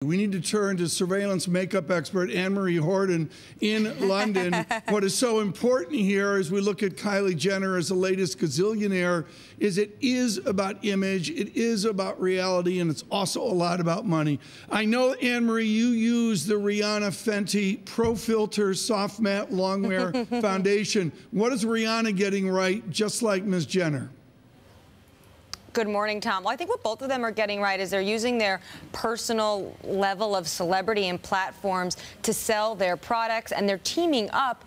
We need to turn to surveillance makeup expert Annmarie Hordern in London. What is so important here as we look at Kylie Jenner as the latest gazillionaire is it is about image, it is about reality, and it's also a lot about money. I know, Annmarie, you use the Rihanna Fenty Pro Filter Soft Matte Longwear Foundation. What is Rihanna getting right, just like Ms. Jenner? Good morning, Tom. Well, I think what both of them are getting right is they're using their personal level of celebrity and platforms to sell their products, and they're teaming up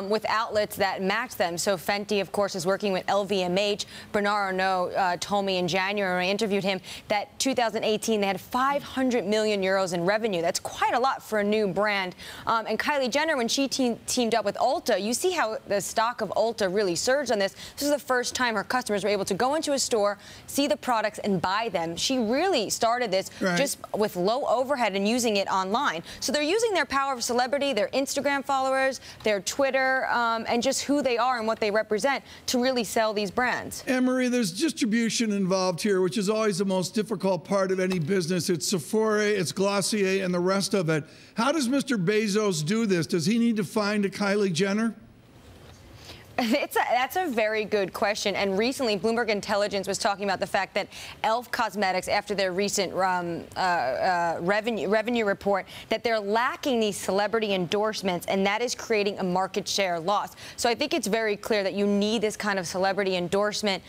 with outlets that match them. So Fenty, of course, is working with LVMH. Bernard Arnault told me in January when I interviewed him that 2018 they had 500 million euros in revenue. That's quite a lot for a new brand. And Kylie Jenner, when she teamed up with Ulta, you see how the stock of Ulta really surged on this. This is the first time her customers were able to go into a store, see the products, and buy them. She really started this just with low overhead and using it online. So they're using their power of celebrity, their Instagram followers, their Twitter, and just who they are and what they represent to really sell these brands. Annmarie, there's distribution involved here, which is always the most difficult part of any business. It's Sephora, it's Glossier, and the rest of it. How does Mr. Bezos do this? Does he need to find a Kylie Jenner? That's a very good question. And recently, Bloomberg Intelligence was talking about the fact that Elf Cosmetics, after their recent revenue report, that they're lacking these celebrity endorsements, and that is creating a market share loss. So I think it's very clear that you need this kind of celebrity endorsement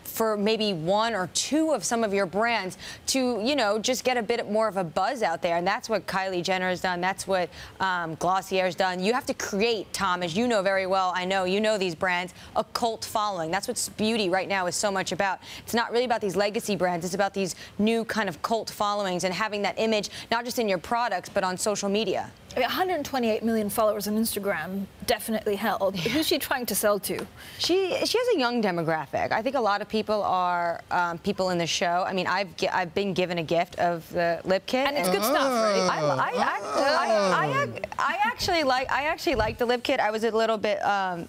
for maybe one or two of some of your brands to, you know, just get a bit more of a buzz out there. And that's what Kylie Jenner has done. That's what Glossier has done. You have to create, Tom, as you know very well, I know you know these brands, a cult following. That's what beauty right now is so much about. It's not really about these legacy brands. It's about these new kind of cult followings and having that image, not just in your products, but on social media. 128 million followers on Instagram definitely helped. Yeah. Who's she trying to sell to? She has a young demographic. I think a lot of people are people in the show. I mean, I've been given a gift of the lip kit, and it's good stuff, right? I actually like the lip kit. I was a little bit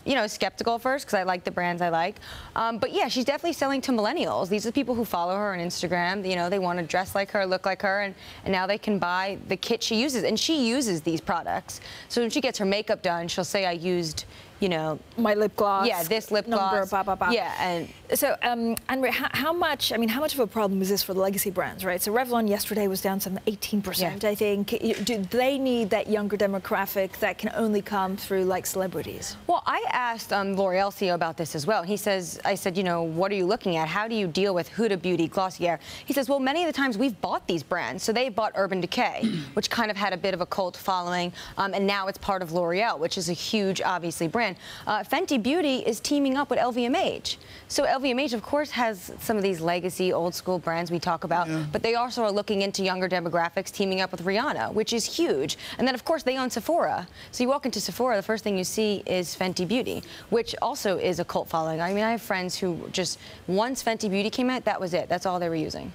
you know, skeptical first because I like the brands I like, but yeah, she's definitely selling to millennials. These are people who follow her on Instagram. You know, they want to dress like her, look like her, and now they can buy the kit she uses, and she uses these products. So when she gets her makeup done, she'll say, I used, you know, my lip gloss. Yeah, this lip gloss. Blah, blah, blah. Yeah, and so, Annmarie, how much of a problem is this for the legacy brands, right? So Revlon yesterday was down some 18%, I think. Do they need that younger demographic that can only come through, like, celebrities? Well, I asked L'Oreal CEO about this as well. He says, I said, you know, what are you looking at? How do you deal with Huda Beauty, Glossier? He says, well, many of the times we've bought these brands. So they bought Urban Decay, which kind of had a bit of a cult following, and now it's part of L'Oreal, which is a huge, obviously, brand. Fenty Beauty is teaming up with LVMH. So LVMH, of course, has some of these legacy, old-school brands we talk about, but they also are looking into younger demographics, teaming up with Rihanna, which is huge. And then, of course, they own Sephora. So you walk into Sephora, the first thing you see is Fenty Beauty, which also is a cult following. I mean, I have friends who just, once Fenty Beauty came out, that was it. That's all they were using.